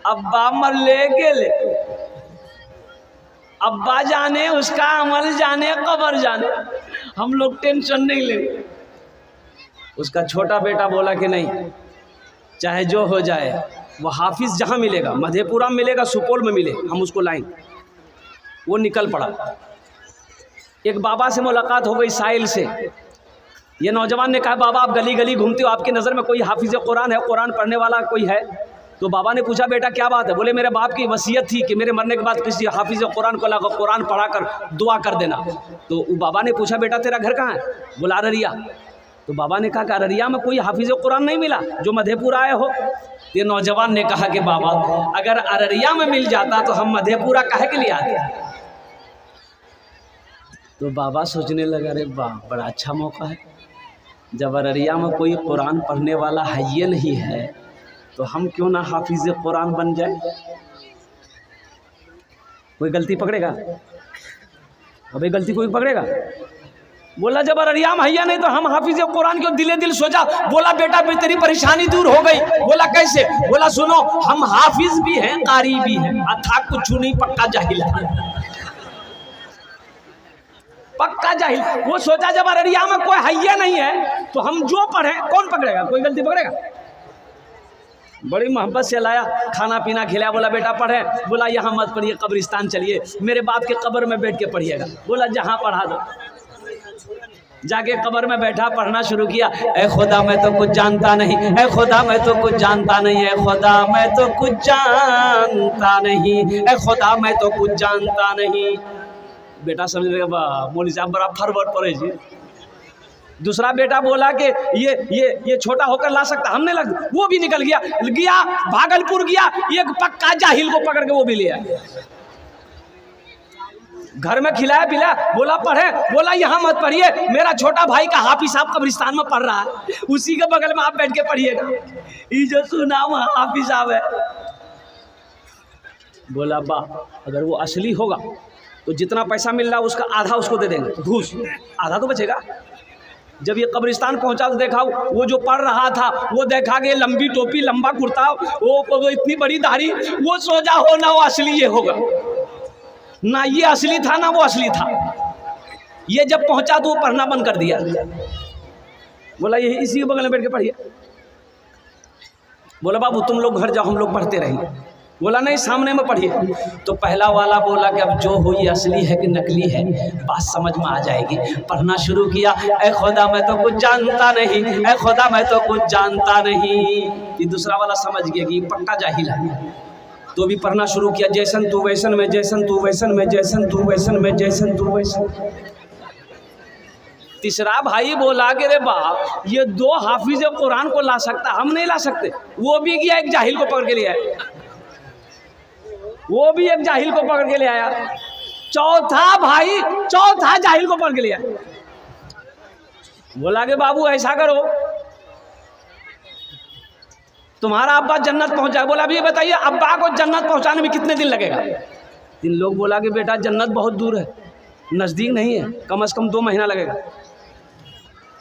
अब्बा मर ले गेले, अब्बा जाने उसका अमल जाने कब्र जाने, हम लोग टेंशन नहीं लेंगे। उसका छोटा बेटा बोला कि नहीं, चाहे जो हो जाए, वो हाफिज जहाँ मिलेगा, मधेपुरा में मिलेगा, सुपौल में मिले, हम उसको लाएंगे। वो निकल पड़ा। एक बाबा से मुलाकात हो गई साहिल से। ये नौजवान ने कहा, बाबा आप गली गली घूमते हो, आपकी नज़र में कोई हाफिज कुरान है, कुरान पढ़ने वाला कोई है? तो बाबा ने पूछा, बेटा क्या बात है? बोले मेरे बाप की वसीयत थी कि मेरे मरने के बाद किसी हाफिज कुरान को लगा कुरान पढ़ा कर दुआ कर देना। तो बाबा ने पूछा, बेटा तेरा घर कहाँ है? बोला अररिया। तो बाबा ने कहा कि अररिया में कोई हाफिज कुरान नहीं मिला जो मधेपुरा आए हो? ये नौजवान ने कहा कि बाबा अगर अररिया में मिल जाता तो हम मधेपुरा काहे के लिए आते? तो बाबा सोचने लगा, अरे वाह बड़ा अच्छा मौका है, जब अररिया में कोई कुरान पढ़ने वाला है ये नहीं है तो हम क्यों ना हाफिज कुरान बन जाए। कोई गलती पकड़ेगा? अबे गलती कोई पकड़ेगा? बोला जब अररिया में हैया नहीं तो हम हाफिज कुरान क्यों? दिले दिल सोचा। बोला बेटा तेरी परेशानी दूर हो गई। बोला कैसे? बोला सुनो, हम हाफिज भी हैं, कारी भी हैं, अथा कुछ नहीं, पक्का जाहिल है, पक्का जाहिल। वो सोचा जब अररिया में कोई हैया नहीं है तो हम जो पढ़े कौन पकड़ेगा? कोई गलती पकड़ेगा? बड़ी मोहब्बत से लाया, खाना पीना खिलाया। बोला बेटा पढ़े? बोला यहाँ मत पढ़िए, कब्रिस्तान चलिए, मेरे बाप के कब्र में बैठ के पढ़िएगा। बोला जहाँ पढ़ा दो। जाके कब्र में बैठा, पढ़ना शुरू किया। ऐ खुदा मैं तो कुछ जानता नहीं, ऐ खुदा मैं तो कुछ जानता नहीं, ऐ खुदा मैं तो कुछ जानता नहीं, ऐ खुदा मैं तो कुछ जानता नहीं। बेटा समझ लेगा, वाह मौलवी साहब बड़ा फरवर्ड पढ़े जी। दूसरा बेटा बोला कि ये छोटा होकर ला सकता, हमने लग, वो भी निकल गया भागलपुर गया, एक पक्का जाहिल को पकड़ के वो भी लिया, घर में खिलाया पिलाया। बोला पढ़े? बोला यहाँ मत पढ़िए, मेरा छोटा भाई का हाफिज साहब कब्रिस्तान में पढ़ रहा है, उसी के बगल में आप बैठ के पढ़िएगा, ये जो सुना वो हाफिज साहब है। बोला बा अगर वो असली होगा तो जितना पैसा मिल रहा उसका आधा उसको दे देंगे, घूस, आधा तो बचेगा। जब ये कब्रिस्तान पहुंचा तो देखा वो जो पढ़ रहा था, वो देखा कि लंबी टोपी लंबा कुर्ता, वो इतनी बड़ी दाढ़ी, वो सोचा हो ना वो असली ये होगा, ना ये असली था ना वो असली था। ये जब पहुंचा तो वो पढ़ना बंद कर दिया। बोला यही इसी के बगल में बैठ के पढ़िए। बोला बाबू तुम लोग घर जाओ, हम लोग पढ़ते रहेंगे। बोला नहीं सामने में पढ़िए। तो पहला वाला बोला कि अब जो हो ये असली है कि नकली है बात समझ में आ जाएगी। पढ़ना शुरू किया, ऐ खुदा मैं तो कुछ जानता नहीं, ऐ खुदा मैं तो कुछ जानता नहीं। ये दूसरा वाला समझ गया कि पक्का जाहिल है, तो भी पढ़ना शुरू किया, जैसन तू वैसन में, जैसन तू वैसन में, जैसन तू वैसन में, जैसन तू वैसन। तीसरा भाई बोला कि रे बाप ये दो हाफिज कुरान को ला सकता, हम नहीं ला सकते। वो भी गया एक जाहिल को पकड़ के ले आया, वो भी एक जाहिल को पकड़ के ले आया। चौथा भाई चौथा जाहिल को पकड़ के ले आया। बोला कि बाबू ऐसा करो, तुम्हारा अब्बा जन्नत पहुंचा। बोला अभी बताइए अब्बा को जन्नत पहुंचाने में कितने दिन लगेगा? 3 लोग बोला कि बेटा जन्नत बहुत दूर है, नज़दीक नहीं है, कम से कम 2 महीना लगेगा।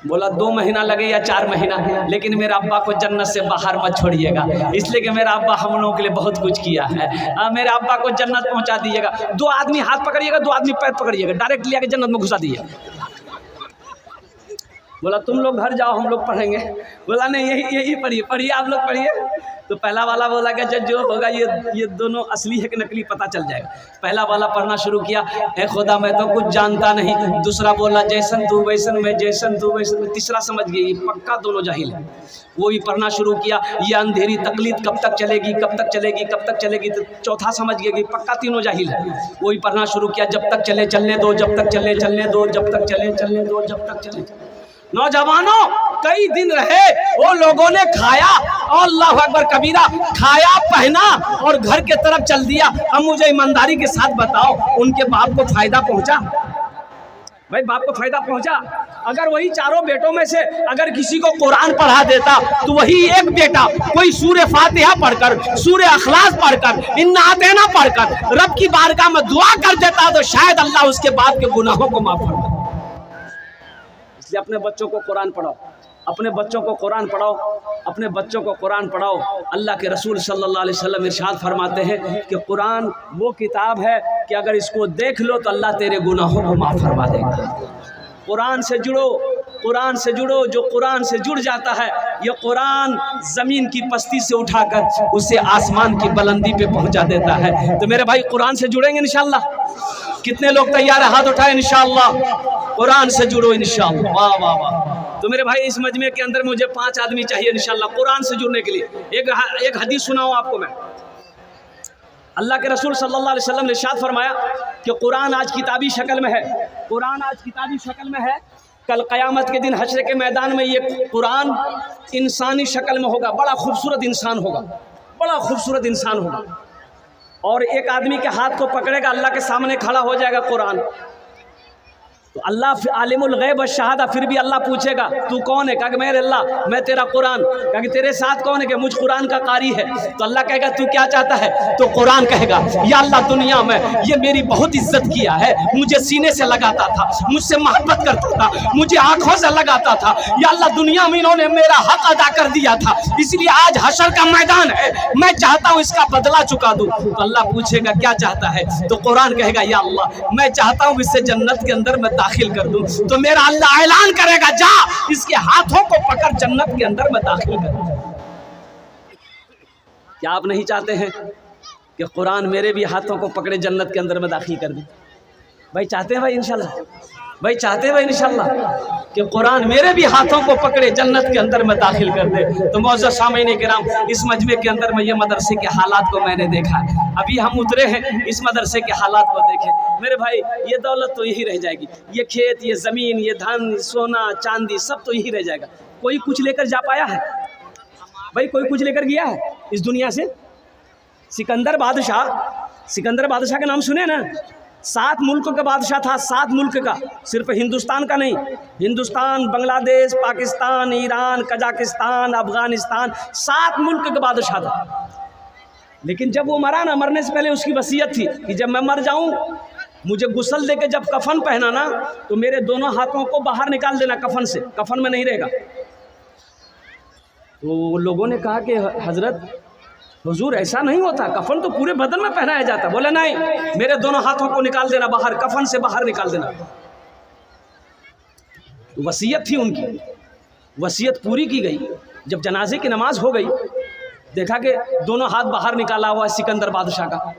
बोला 2 महीना लगे या 4 महीना, लेकिन मेरा अब्बा को जन्नत से बाहर मत छोड़िएगा, इसलिए कि मेरा अब्बा हम लोगों के लिए बहुत कुछ किया है। मेरे अब्बा को जन्नत पहुंचा दीजिएगा। 2 आदमी हाथ पकड़िएगा, 2 आदमी पैर पकड़िएगा, डायरेक्ट लिया के जन्नत में घुसा दीजिएगा। बोला तुम लोग घर जाओ, हम लोग पढ़ेंगे। बोला नहीं यही पढ़िए आप लोग पढ़िए। तो पहला वाला बोला कि जो होगा ये दोनों असली है कि नकली पता चल जाएगा। पहला वाला पढ़ना शुरू किया, ऐ खुदा मैं तो कुछ जानता नहीं। दूसरा बोला जैसन तू वैसन में, जैसन तू वैसन में। तीसरा समझ गया ये पक्का दोनों जाहिल है, वो भी पढ़ना शुरू किया। ये अंधेरी तकलीद कब तक चलेगी, कब तक चलेगी, कब तक चलेगी। तो चौथा समझ गया कि पक्का तीनों जाहिल है, वो भी पढ़ना शुरू किया। जब तक चले चलने दो, जब तक चले चलने दो, जब तक चले चलने दो, जब तक चले। नौजवानों कई दिन रहे, वो लोगों ने खाया और अल्लाह अकबर कबीरा, खाया पहना और घर के तरफ चल दिया। अब मुझे ईमानदारी के साथ बताओ उनके बाप को फायदा पहुंचा? भाई बाप को फायदा पहुंचा? अगर वही चारों बेटों में से अगर किसी को कुरान पढ़ा देता तो वही एक बेटा कोई सूरह फातिहा पढ़कर, सूरह अखलास पढ़कर, इन्ना आतेना पढ़कर रब की बारगाह में दुआ कर देता तो शायद अल्लाह उसके बाप के गुनाहों को माफ कर देता। इसलिए अपने बच्चों को कुरान पढ़ाओ। अपने बच्चों को कुरान पढ़ाओ, अपने बच्चों को कुरान पढ़ाओ। अल्लाह के रसूल सल्लल्लाहु अलैहि वसल्लम इरशाद फरमाते हैं कि कुरान वो किताब है कि अगर इसको देख लो तो अल्लाह तेरे गुनाहों को माफ़ फरमा देगा। कुरान से जुड़ो, कुरान से जुड़ो। जो कुरान से जुड़ जाता है, ये कुरान ज़मीन की पस्ती से उठाकर उसे आसमान की बुलंदी पे पहुंचा देता है। तो मेरे भाई कुरान से जुड़ेंगे इंशाअल्लाह? कितने लोग तैयार है? हाथ उठाए इंशाअल्लाह। कुरान से जुड़ो इंशाअल्लाह। वाह वाह वाह। तो मेरे भाई इस मजमे के अंदर मुझे 5 आदमी चाहिए इंशाअल्लाह कुरान से जुड़ने के लिए। एक हदीस सुनाऊं आपको मैं। अल्लाह के रसूल सल्लल्लाहु अलैहि वसल्लम ने इरशाद फरमाया कि कुरान आज किताबी शक्ल में है, कुरान आज किताबी शक्ल में है। कल क़यामत के दिन हश्र के मैदान में ये कुरान इंसानी शक्ल में होगा। बड़ा खूबसूरत इंसान होगा, बड़ा खूबसूरत इंसान होगा। और एक आदमी के हाथ को पकड़ेगा, अल्लाह के सामने खड़ा हो जाएगा कुरान। तो अल्लाह आलिमुल गैब व शहादा, फिर भी अल्लाह पूछेगा तू कौन है? कहा कि मेरे अल्लाह मैं तेरा कुरान। कहा कि तेरे साथ कौन है? कि मुझ कुरान का कारी है। तो अल्लाह कहेगा तू क्या चाहता है? तो कुरान कहेगा या अल्लाह दुनिया में ये मेरी बहुत इज्जत किया है, मुझे सीने से लगाता था, मुझसे मोहब्बत करता था, मुझे आंखों से लगाता था। या अल्लाह दुनिया में इन्होंने मेरा हक अदा कर दिया था, इसलिए आज हशर का मैदान है, मैं चाहता हूँ इसका बदला चुका दूँ। तो अल्लाह पूछेगा क्या चाहता है? तो कुरान कहेगा या अल्लाह मैं चाहता हूँ इससे जन्नत के अंदर मैं दाखिल कर दूं। तो मेरा अल्लाह ऐलान करेगा जा इसके हाथों को पकड़ जन्नत के अंदर मैं दाखिल कर दूं। क्या आप नहीं चाहते हैं कि कुरान मेरे भी हाथों को पकड़े जन्नत के अंदर में दाखिल कर दे? भाई चाहते हैं भाई इंशाल्लाह? भाई चाहते हैं भाई इंशाल्लाह कि कुरान मेरे भी हाथों को पकड़े जन्नत के अंदर में दाखिल कर दे? तो मौजूद सामईन किराम, इस मजमे के अंदर में ये मदरसे के हालात को मैंने देखा है। अभी हम उतरे हैं, इस मदरसे के हालात को देखें मेरे भाई। ये दौलत तो यही रह जाएगी, ये खेत, ये ज़मीन, ये धन, सोना चांदी सब तो यही रह जाएगा। कोई कुछ लेकर जा पाया है भाई? कोई कुछ लेकर गया है इस दुनिया से? सिकंदर बादशाह, सिकंदर बादशाह का नाम सुने ना? 7 मुल्क का बादशाह था, 7 मुल्क का, सिर्फ हिंदुस्तान का नहीं। हिंदुस्तान, बांग्लादेश, पाकिस्तान, ईरान, कजाकिस्तान, अफगानिस्तान, 7 मुल्क का बादशाह था। लेकिन जब वो मरा ना, मरने से पहले उसकी वसीयत थी कि जब मैं मर जाऊं मुझे गुस्ल देके जब कफन पहनाना तो मेरे दोनों हाथों को बाहर निकाल देना कफन से, कफन में नहीं रहेगा। तो लोगों ने कहा कि हजरत हुजूर ऐसा नहीं होता, कफन तो पूरे बदन में पहनाया जाता। बोले नहीं, मेरे दोनों हाथों को निकाल देना बाहर, कफन से बाहर निकाल देना। वसीयत थी उनकी, वसीयत पूरी की गई। जब जनाजे की नमाज हो गई, देखा कि दोनों हाथ बाहर निकाला हुआ है सिकंदर बादशाह का,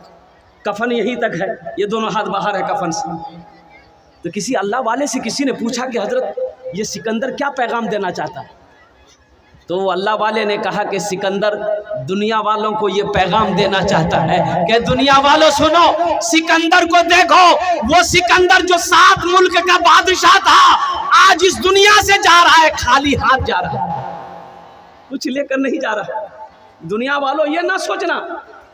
कफन यहीं तक है, ये दोनों हाथ बाहर है कफन से। तो किसी अल्लाह वाले से किसी ने पूछा कि हजरत ये सिकंदर क्या पैगाम देना चाहता है? तो अल्लाह वाले ने कहा कि सिकंदर दुनिया वालों को ये पैगाम देना चाहता है कि दुनिया वालों सुनो, सिकंदर को देखो, वो सिकंदर जो 7 मुल्क का बादशाह था आज इस दुनिया से जा रहा है, खाली हाथ जा रहा है, कुछ लेकर नहीं जा रहा। दुनिया वालों ये ना सोचना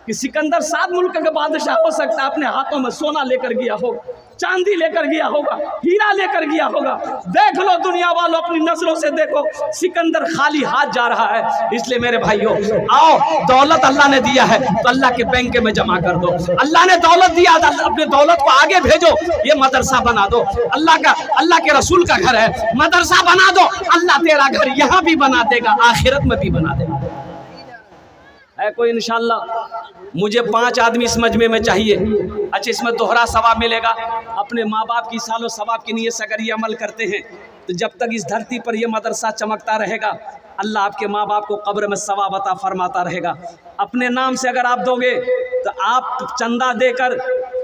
कि सिकंदर 7 मुल्क का बादशाह हो सकता है, अपने हाथों में सोना लेकर गया होगा, चांदी लेकर गया होगा, हीरा लेकर गया होगा। देख लो दुनिया वालों, अपनी नजरों से देखो, सिकंदर खाली हाथ जा रहा है। इसलिए मेरे भाइयों, आओ, दौलत अल्लाह ने दिया है तो अल्लाह के बैंक में जमा कर दो। अल्लाह ने दौलत दिया, अपने दौलत को आगे भेजो, ये मदरसा बना दो। अल्लाह के रसूल का घर है, मदरसा बना दो, अल्लाह तेरा घर यहाँ भी बना देगा, आखिरत में भी बना देगा। है कोई इंशाल्लाह? मुझे 5 आदमी इस मजमे में चाहिए। अच्छा, इसमें दोहरा सवाब मिलेगा। अपने माँ बाप की सालों सवाब की नीयत से अगर ये अमल करते हैं तो जब तक इस धरती पर यह मदरसा चमकता रहेगा, अल्लाह आपके माँ बाप को कब्र में सवाब अता फरमाता रहेगा। अपने नाम से अगर आप दोगे तो आप चंदा देकर,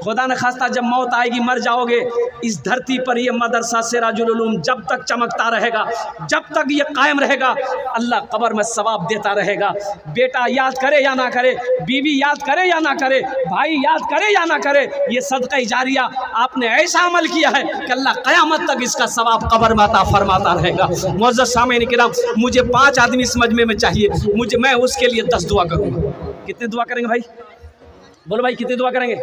खुदा न खास्ता जब मौत आएगी, मर जाओगे, इस धरती पर यह मदरसा सिराजुल उलूम जब तक चमकता रहेगा, जब तक ये कायम रहेगा, अल्लाह कब्र में सवाब देता रहेगा। बेटा याद करे या ना करे, बीवी याद करे या ना करे, भाई याद करे या ना करे, ये सदका जारिया आपने ऐसा अमल किया है कि अल्लाह क़यामत तक इसका सवाब कब्र में अता फरमाता रहेगा। मुअज़्ज़ज़ सामईन किराम, मुझे 5 आदमी इस मजमे में चाहिए। मैं उसके लिए 10 दुआ करूँगा। कितने दुआ करेंगे भाई? बोलो भाई, कितनी दुआ करेंगे?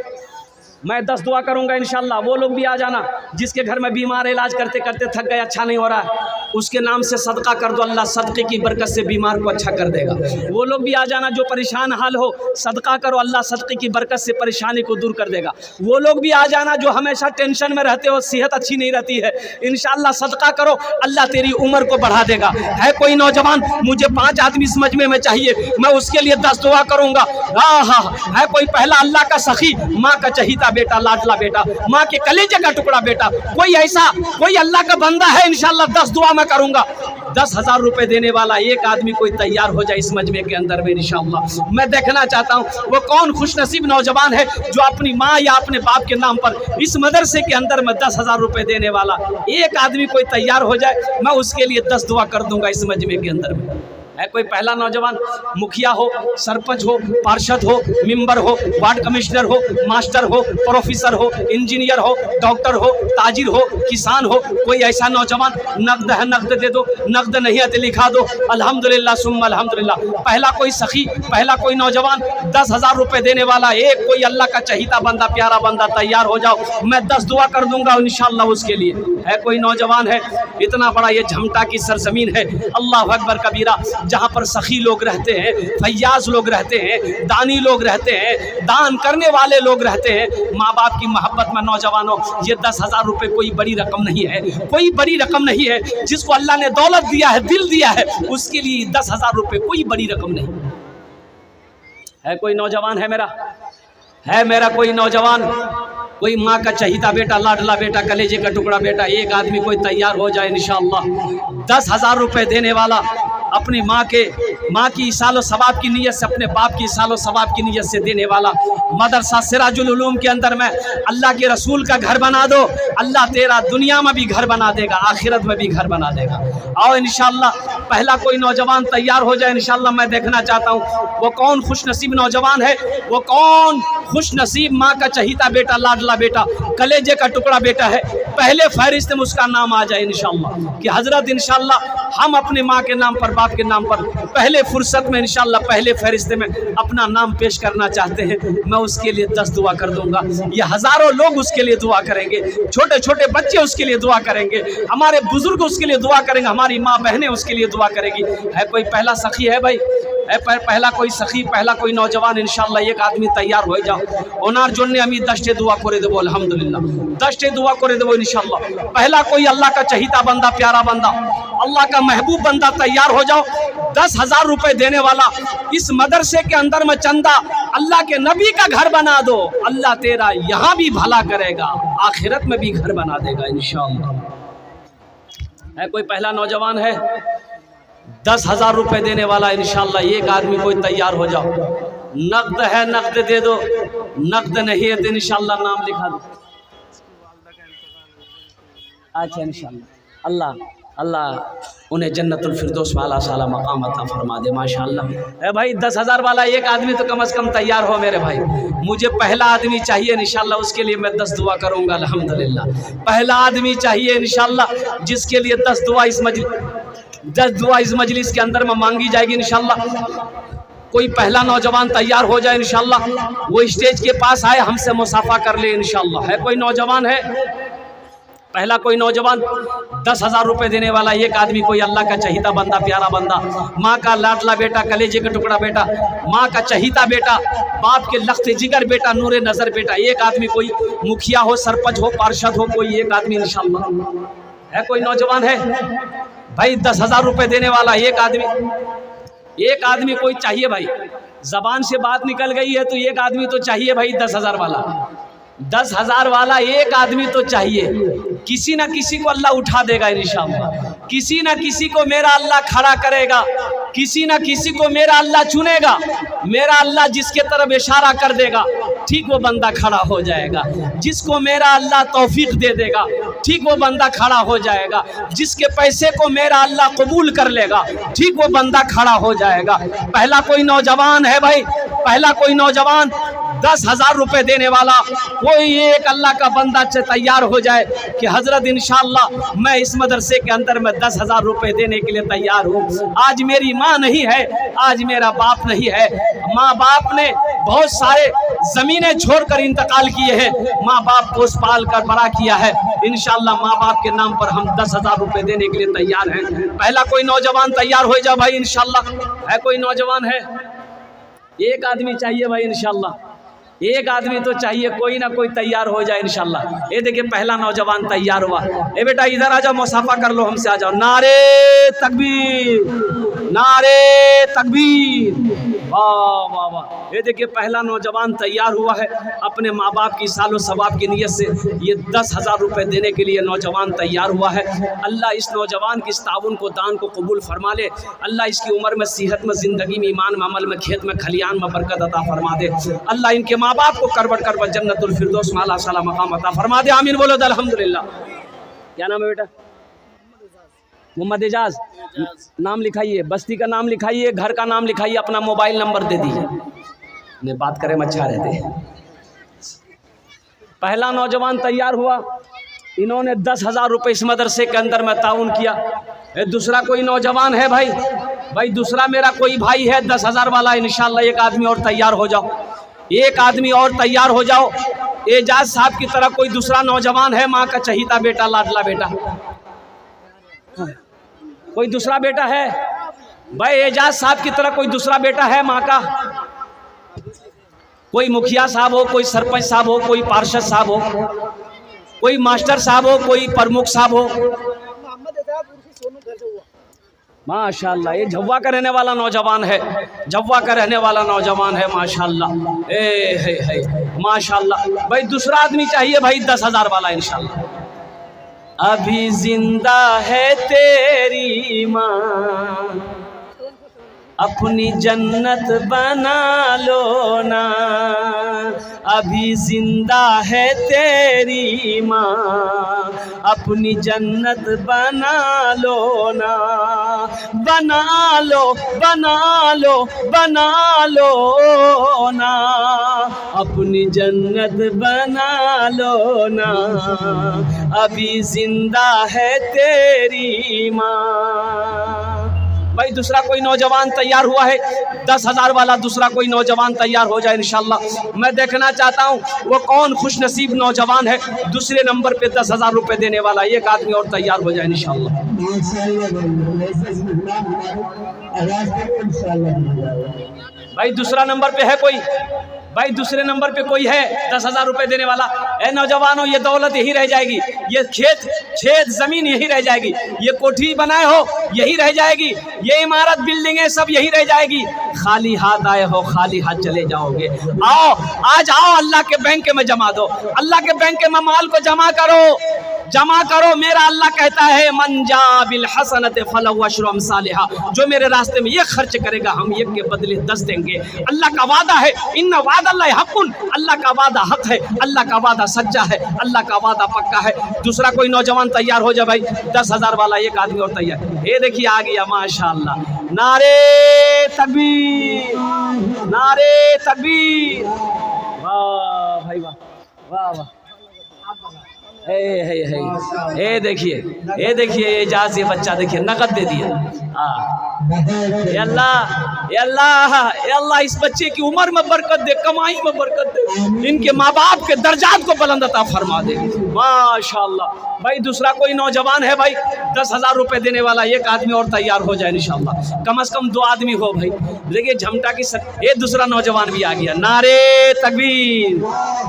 मैं 10 दुआ करूंगा इंशाल्लाह। वो लोग भी आ जाना जिसके घर में बीमार इलाज करते करते थक गए, अच्छा नहीं हो रहा है, उसके नाम से सदका कर दो, अल्लाह सदक़े की बरकत से बीमार को अच्छा कर देगा। वो लोग भी आ जाना जो परेशान हाल हो, सदका करो, अल्लाह सदक़े की बरकत से परेशानी को दूर कर देगा। वो लोग भी आ जाना जो हमेशा टेंशन में रहते हो, सेहत अच्छी नहीं रहती है, इंशाअल्लाह सदका करो, अल्लाह तेरी उम्र को बढ़ा देगा। है कोई नौजवान, मुझे 5 आदमी इस मजमे में चाहिए, मैं उसके लिए 10 दुआ करूँगा। है कोई पहला अल्लाह का सखी, माँ का चहीता बेटा, लाडला बेटा, माँ के कलेजे का टुकड़ा बेटा, कोई ऐसा कोई अल्लाह का बंदा है, इंशाअल्लाह 10 दुआ मैं करूँगा। 10,000 रुपए देने वाला एक आदमी कोई तैयार हो जाए इस मजमे के अंदर में इंशाअल्लाह। मैं देखना चाहता हूँ वो कौन खुशनसीब नौजवान है जो अपनी माँ या अपने बाप के नाम पर इस मदरसे के अंदर में 10,000 रुपए देने वाला एक आदमी कोई तैयार हो जाए, मैं उसके लिए 10 दुआ कर दूंगा इस मजमे के अंदर में। है कोई पहला नौजवान, मुखिया हो, सरपंच हो, पार्षद हो, मेंबर हो, वार्ड कमिश्नर हो, मास्टर हो, प्रोफेसर हो, इंजीनियर हो, डॉक्टर हो, ताजिर हो, किसान हो, कोई ऐसा नौजवान, नकद है नकद दे दो, नकद नहीं है तो लिखा दो, अल्हम्दुलिल्लाह सुम्मा अल्हम्दुलिल्लाह। पहला कोई सखी, पहला कोई नौजवान 10,000 रुपए देने वाला एक कोई अल्लाह का चहीता बंदा, प्यारा बंदा तैयार हो जाओ, मैं 10 दुआ कर दूंगा इंशाअल्लाह उसके लिए। है कोई नौजवान है, इतना बड़ा ये झमटा की सरजमीन है, अल्लाह अकबर कबीरा, जहाँ पर सखी लोग रहते हैं, फैयाज लोग रहते हैं, दानी लोग रहते हैं, दान करने वाले लोग रहते हैं, माँ बाप की मोहब्बत में नौजवानों, ये 10,000 रुपये कोई बड़ी रकम नहीं है, कोई बड़ी रकम नहीं है। जिसको अल्लाह ने दौलत दिया है, दिल दिया है, उसके लिए 10,000 रुपये कोई बड़ी रकम नहीं है। कोई नौजवान है मेरा कोई नौजवान, कोई माँ का चहीता बेटा, लाडला बेटा, कलेजे का टुकड़ा बेटा, एक आदमी कोई तैयार हो जाए इंशाअल्लाह। 10,000 रुपये देने वाला, अपनी माँ की इसालो सवाब की नीयत से, अपने बाप की इसालो सवाब की नीयत से देने वाला, मदरसा सिराजुल उलूम के अंदर में अल्लाह के रसूल का घर बना दो, अल्लाह तेरा दुनिया में भी घर बना देगा, आखिरत में भी घर बना देगा। और इंशाअल्लाह पहला कोई नौजवान तैयार हो जाए इंशाअल्लाह। मैं देखना चाहता हूँ वो कौन खुशनसीब नौजवान है, वो कौन खुशनसीब माँ का चहीता बेटा, लाडला बेटा, कलेजे का टुकड़ा बेटा है, पहले फहरिस्त में उसका नाम आ जाए इंशाअल्लाह कि हजरत इंशाअल्लाह हम अपने माँ के नाम पर, बाप के नाम पर पहले फुर्सत में इंशाअल्लाह पहले फहरिस्त में अपना नाम पेश करना चाहते हैं, मैं उसके लिए 10 दुआ कर दूंगा। ये हज़ारों लोग उसके लिए दुआ करेंगे, छोटे छोटे बच्चे उसके लिए दुआ करेंगे, हमारे बुजुर्ग उसके लिए दुआ करेंगे, हमारी माँ बहनें उसके लिए दुआ करेगी। है कोई पहला सखी है भाई, है पहला कोई सखी, पहला कोई नौजवान इंशाअल्लाह एक आदमी तैयार हो जाओ। ओनार जोन्ने अमी 10 दुआ करे देवो अल्हम्दुलिल्लाह, 10 दुआ करे देवो इंशाअल्लाह। पहला कोई अल्लाह का चहीता बंदा, प्यारा बंदा, अल्लाह का महबूब बंदा तैयार हो जाओ। 10,000 रुपए देने वाला, इस मदरसे के अंदर में चंदा, अल्लाह के नबी का घर बना दो, अल्लाह तेरा यहाँ भी भला करेगा, आखिरत में भी घर बना देगा इंशाअल्लाह। है कोई पहला नौजवान है, 10,000 रुपए देने वाला इंशाअल्लाह एक आदमी कोई तैयार हो जाओ। नकद है नकद दे दो, नकद नहीं है तो इंशाअल्लाह नाम लिखा दो। अच्छा इंशाअल्लाह अल्लाह उन्हें जन्नतुल फिरदौस वाला साला मकाम अता फरमा दे माशाअल्लाह। है भाई 10,000 वाला एक आदमी तो कम से कम तैयार हो मेरे भाई। मुझे पहला आदमी चाहिए इंशाअल्लाह, उसके लिए मैं 10 दुआ करूँगा अल्हम्दुलिल्लाह। पहला आदमी चाहिए इंशाअल्लाह जिसके लिए 10 दुआ इस मजलिस के अंदर में मांगी जाएगी इंशाअल्लाह। कोई पहला नौजवान तैयार हो जाए इंशाअल्लाह, वो स्टेज के पास आए, हमसे मुसाफा कर ले इंशाअल्लाह। है कोई नौजवान है, पहला कोई नौजवान 10,000 रुपए देने वाला एक आदमी कोई अल्लाह का चहीता बंदा, प्यारा बंदा, माँ का लाडला बेटा, कलेजे का टुकड़ा बेटा, माँ का चहीता बेटा, बाप के लख्त जिगर बेटा, नूरे नज़र बेटा, एक आदमी कोई मुखिया हो, सरपंच हो, पार्षद हो, कोई एक आदमी इंशाअल्लाह। है कोई नौजवान है भाई 10,000 रुपए देने वाला एक आदमी कोई चाहिए भाई। जबान से बात निकल गई है तो एक आदमी तो चाहिए भाई 10,000 वाला, 10,000 वाला एक आदमी तो चाहिए। किसी ना किसी को अल्लाह उठा देगा इंशाअल्लाह, किसी ना किसी को मेरा अल्लाह खड़ा करेगा, किसी ना किसी को मेरा अल्लाह चुनेगा, मेरा अल्लाह जिसके तरफ इशारा कर देगा ठीक वो बंदा खड़ा हो जाएगा, जिसको मेरा अल्लाह तौफीक दे देगा ठीक वो बंदा खड़ा हो जाएगा, जिसके पैसे को मेरा अल्लाह कबूल कर लेगा ठीक वो बंदा खड़ा हो जाएगा। पहला कोई नौजवान है भाई, पहला कोई नौजवान 10,000 रुपए देने वाला कोई एक अल्लाह का बंदा तैयार हो जाए कि हजरत इंशाअल्लाह मैं इस मदरसे के अंदर में 10,000 रुपए देने के लिए तैयार हूँ। आज मेरी माँ नहीं है, आज मेरा बाप नहीं है, माँ बाप ने बहुत सारे जमीनें छोड़कर इंतकाल किए हैं, माँ बाप पोस पाल कर बड़ा किया है, इंशाअल्लाह माँ बाप के नाम पर हम 10,000 रुपए देने के लिए तैयार हैं। पहला कोई नौजवान तैयार हो जाए भाई इंशाअल्लाह। है कोई नौजवान है? एक आदमी चाहिए भाई इंशाअल्लाह, एक आदमी तो चाहिए, कोई ना कोई तैयार हो जाए इंशाअल्लाह। ये देखिए पहला नौजवान तैयार हुआ। ए बेटा इधर आ जाओ, मुसाफा कर लो हमसे, आ जाओ। नारे तकबीर, नारे तकबीर, वाह वाह वाह। ये देखिए पहला नौजवान तैयार हुआ है अपने माँ बाप की सालों सवाब की नीयत से। ये 10,000 रुपए देने के लिए नौजवान तैयार हुआ है। अल्लाह इस नौजवान की इस ताउन को, दान को कबूल फरमा ले। अल्लाह इसकी उम्र में, सेहत में, ज़िंदगी में, ईमान में, अमल में, खेत में, खलियान में बरकत अता फरमा दे। अल्लाह इनके माँ बाप को करबट करबट जन्नतुल फिरदौस में आला साला मकाम अता फरमा दे। आमीन बोलो अल्हम्दुलिल्लाह। क्या नाम है बेटा? मोहम्मद एजाज। नाम लिखाइए, बस्ती का नाम लिखाइए, घर का नाम लिखाइए, अपना मोबाइल नंबर दे दीजिए। ने बात करें में अच्छा रहते। पहला नौजवान तैयार हुआ, इन्होंने 10,000 रुपये इस मदरसे के अंदर में ताउन किया। दूसरा कोई नौजवान है भाई? भाई दूसरा मेरा कोई भाई है 10,000 वाला, इंशाल्लाह एक आदमी और तैयार हो जाओ, एक आदमी और तैयार हो जाओ। एजाज साहब की तरह कोई दूसरा नौजवान है, माँ का चहीता बेटा, लाडला बेटा? कोई दूसरा बेटा है भाई? एजाज साहब की तरह कोई दूसरा बेटा है माँ का? कोई मुखिया साहब हो, कोई सरपंच साहब हो, कोई पार्षद साहब हो, कोई मास्टर साहब हो, कोई प्रमुख साहब हो? माशाल्लाह, ये झव्वा का रहने वाला नौजवान है, झव्वा का रहने वाला नौजवान है माशाल्लाह। है माशाल्लाह। भाई दूसरा आदमी चाहिए भाई 10,000 वाला इंशाल्लाह। अभी जिंदा है तेरी माँ, अपनी जन्नत बना लो ना। अभी जिंदा है तेरी माँ, अपनी जन्नत बना लो ना। बना लो, बना लो, बना लो ना, अपनी जन्नत बना लो ना। अभी जिंदा है तेरी माँ। भाई दूसरा कोई नौजवान तैयार हुआ है 10,000 वाला, दूसरा कोई नौजवान तैयार हो जाए इंशाल्लाह। मैं देखना चाहता हूँ वो कौन खुश नसीब नौजवान है दूसरे नंबर पे 10,000 रुपए देने वाला। एक आदमी और तैयार हो जाए इंशाल्लाह। भाई दूसरा नंबर पे है कोई? भाई दूसरे नंबर पे कोई है 10,000 रुपए देने वाला? ए नौजवानों, ये दौलत यही रह जाएगी, ये खेत जमीन यही रह जाएगी, ये कोठी बनाए हो यही रह जाएगी, ये इमारत बिल्डिंगें सब यही रह जाएगी। खाली हाथ आए हो खाली हाथ चले जाओगे। आओ, आज आओ, अल्लाह के बैंक में जमा दो, अल्लाह के बैंक में माल को जमा करो, जमा करो। मेरा अल्लाह कहता है मन जा बिल हसनत फलहु अशरु अमसालिहा, जो मेरे रास्ते में ये खर्च करेगा हम एक के बदले 10 देंगे। अल्लाह का वादा है, इन्ना वादल्लाहि हक़्क़ुन, अल्लाह का वादा हक है, अल्लाह का वादा सच्चा है, अल्लाह का वादा पक्का है। दूसरा कोई नौजवान तैयार हो जाए भाई 10,000 वाला, एक आदमी और तैयार। ये देखिए आ गया माशाअल्लाह। नारे तकबीर, नारे तकबीर, वाह भाई वाह, वाह वाह। हे देखिए, ये देखिए एजाज, ये बच्चा देखिए नकद दे दिया। ये अल्लाह, ये अल्लाह, ये अल्लाह इस बच्चे की उम्र में बरकत दे, कमाई में बरकत दे, इनके माँ बाप के दर्जात को बुलंद अता फरमा दे माशाअल्लाह। भाई दूसरा कोई नौजवान है भाई 10,000 रुपए देने वाला, एक आदमी और तैयार हो जाए इंशाअल्लाह। कम से कम 2 आदमी हो भाई। देखिए झमटा की ये दूसरा नौजवान भी आ गया। नारे तकबीर,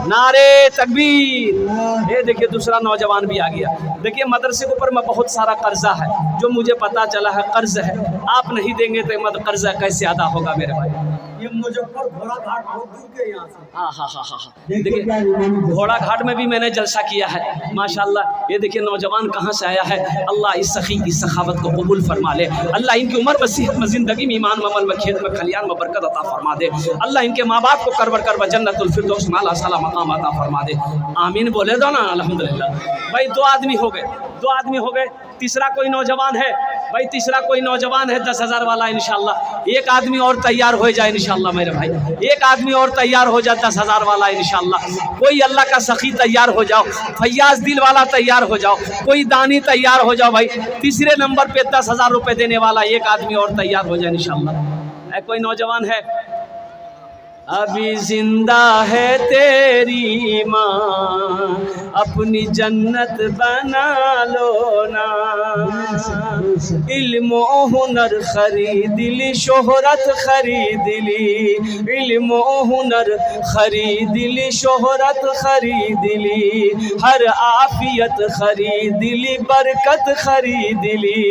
नारे तकबीर। ये देखिए दूसरा नौजवान भी आ गया। देखिए मदरसे के ऊपर में बहुत सारा कर्जा है, जो मुझे पता चला है कर्ज है। आप नहीं देंगे तो मत कर्जा कैसे अदा होगा मेरे भाई? ये मुजफ्फर घोड़ा घाट बहुत दूर के यहाँ से। हाँ। देखिए घोड़ा घाट में भी मैंने जलसा किया है माशाल्लाह। ये देखिए नौजवान कहाँ से आया है। अल्लाह इस सखी की सखावत को कबूल फरमा ले। अल्लाह इनकी उम्र में, सेहत में, ज़िंदगी में, ईमान में, अमल में, खेत में, खलियान में बरकत अता फरमा दे। अल्लाह इनके माँ बाप को करबर जन्नतुल फिरदौस में आला साला मकाम अता फरमा दे। आमीन बोले दो ना अल्हम्दुलिल्लाह। भाई 2 आदमी हो गए, 2 आदमी हो गए। तीसरा कोई नौजवान है भाई, तीसरा कोई नौजवान है 10,000 वाला इंशाल्लाह। एक आदमी और तैयार हो जाए इंशाल्लाह मेरे भाई, एक आदमी और तैयार हो जाए 10,000 वाला इंशाल्लाह। कोई अल्लाह का सखी तैयार हो जाओ, फैयाज दिल वाला तैयार हो जाओ, कोई दानी तैयार हो जाओ भाई। तीसरे नंबर पे 10,000 रुपए देने वाला एक आदमी और तैयार हो जाए इंशाल्लाह। कोई नौजवान है? अभी जिंदा है तेरी माँ, अपनी जन्नत बना लो ना। इल्म हुनर खरीद ली, शोहरत खरीद ली, इल्म हुनर खरीद ली, शोहरत खरीद ली, हर आफियत खरीद ली, बरकत खरीद ली।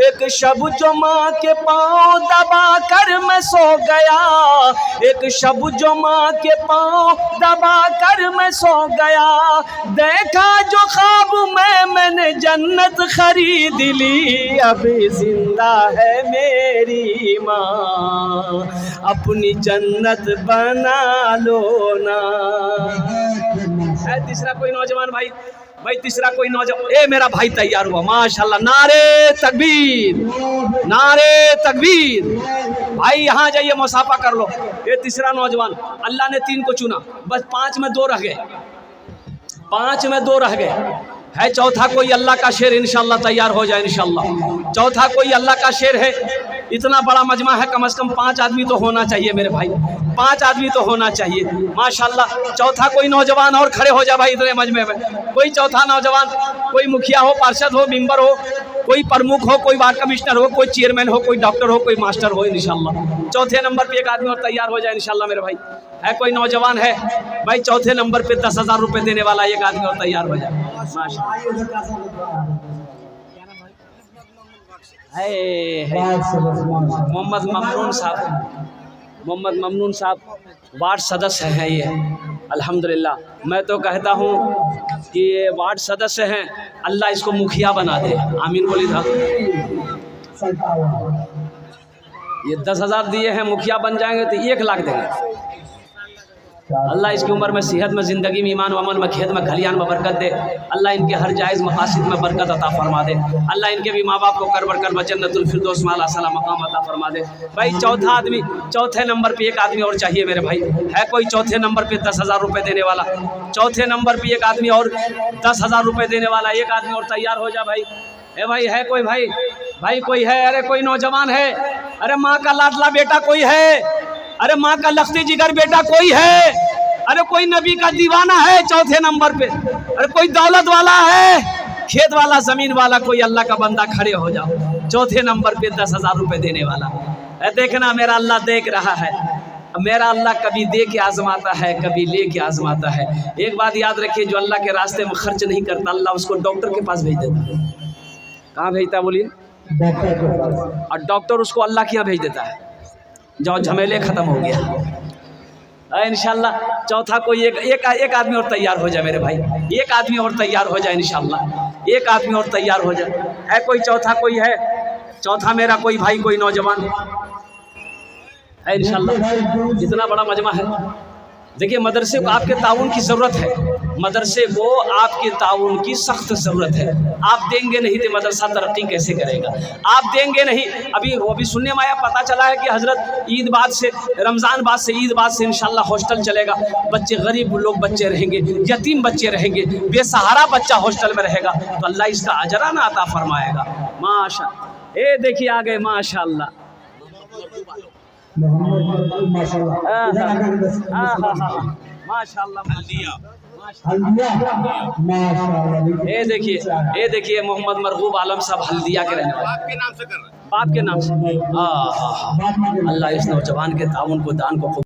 एक शब जो माँ के पाँव दबा कर मैं सो गया, एक शब जो माँ के पाँव दबा कर मैं सो गया, देखा जो ख्वाब मैंने जन्नत खरीद ली। अभी जिंदा है मेरी माँ, अपनी जन्नत बना लो ना। है तीसरा कोई नौजवान भाई, तीसरा कोई नौजवान, ए मेरा भाई तैयार हुआ माशाल्लाह, नारे तकबीर, नारे तकबीर। भाई यहाँ जाइए मुसाफा कर लो। ये तीसरा नौजवान, अल्लाह ने 3 को चुना, बस 5 में 2 रह गए, 5 में 2 रह गए। है चौथा कोई अल्लाह का शेर, इंशाल्लाह तैयार हो जाए इंशाल्लाह। चौथा कोई अल्लाह का शेर है, इतना बड़ा मजमा है, कम से कम 5 आदमी तो होना चाहिए मेरे भाई, 5 आदमी तो होना चाहिए माशाल्लाह। चौथा कोई नौजवान और खड़े हो जा भाई इतने मजमे में, कोई चौथा नौजवान, कोई मुखिया हो, पार्षद हो, मेंबर हो, कोई प्रमुख हो, कोई वार्ड कमिश्नर हो, कोई चेयरमैन हो, कोई डॉक्टर हो, कोई मास्टर हो इंशाल्लाह। चौथे नंबर पे एक आदमी और तैयार हो जाए इंशाल्लाह मेरे भाई। है कोई नौजवान है भाई, चौथे नंबर पे 10,000 रुपये देने वाला एक आदमी और तैयार हो जाए माशाल्लाह। मोहम्मद ममनून साहब, मोहम्मद ममनून साहब वार्ड सदस्य हैं ये, अल्हम्दुलिल्लाह। मैं तो कहता हूँ कि ये वार्ड सदस्य हैं, अल्लाह इसको मुखिया बना दे, आमीन बोली था। ये 10,000 दिए हैं, मुखिया बन जाएंगे तो 1 लाख देंगे। अल्लाह इसकी उम्र में, सेहत में, ज़िंदगी में, ईमान अमल में, खेत में, खलियान में बरकत दे। अल्लाह इनके हर जायज़ मकासिद में बरकत अता फरमा दे। अल्लाह इनके भी माँ बाप को कर बरकर जन्नतुल फिरदौस में आला सलाम मकाम अता फरमा दे। भाई चौथा आदमी, चौथे नंबर पे एक आदमी और चाहिए मेरे भाई। है कोई चौथे नंबर पे 10,000 रुपये देने वाला? चौथे नंबर पे एक आदमी और 10,000 रुपये देने वाला, एक आदमी और तैयार हो जा भाई। ए भाई, है कोई भाई? भाई कोई है? अरे कोई नौजवान है? अरे माँ का लाडला बेटा कोई है? अरे माँ का लख्ती जिगर बेटा कोई है? अरे कोई नबी का दीवाना है चौथे नंबर पे? अरे कोई दौलत वाला है, खेत वाला, जमीन वाला, कोई अल्लाह का बंदा खड़े हो जाओ चौथे नंबर पे 10,000 रुपये देने वाला। देखना मेरा अल्लाह देख रहा है, मेरा अल्लाह कभी दे के आजमाता है, कभी ले के आजमाता है। एक बात याद रखिए, जो अल्लाह के रास्ते में खर्च नहीं करता, अल्लाह उसको डॉक्टर के पास भेज देता है। कहाँ भेजता है बोलिए? और डॉक्टर उसको अल्लाह के यहाँ भेज देता है, जो झमेले ख़त्म हो गया इंशाल्लाह। चौथा कोई एक आदमी और तैयार हो जाए मेरे भाई, एक आदमी और तैयार हो जाए इंशाल्लाह, एक आदमी और तैयार हो जाए। है कोई चौथा? कोई है चौथा मेरा कोई भाई, कोई नौजवान है इंशाल्लाह? जितना बड़ा मजमा है, देखिए मदरसे को आपके ताउन की ज़रूरत है, मदरसे को आपके ताउन की सख्त ज़रूरत है। आप देंगे नहीं तो मदरसा तरक्की कैसे करेगा? आप देंगे नहीं। अभी सुनने में आया, पता चला है कि हज़रत ईद बाद से, रमज़ान बाद से, ईद बाद से इंशाल्लाह हॉस्टल चलेगा। बच्चे, गरीब लोग बच्चे रहेंगे, यतीम बच्चे रहेंगे, बेसहारा बच्चा हॉस्टल में रहेगा, तो अल्लाह इसका अजराना अता फरमाएगा। माशा, ये देखिए आ गए माशाल्लाह, ये देखिए मोहम्मद मरगूब आलम साहब हल्दिया के रहने वाले, बाप के नाम से। अल्लाह इस नौजवान के ताउन को, दान को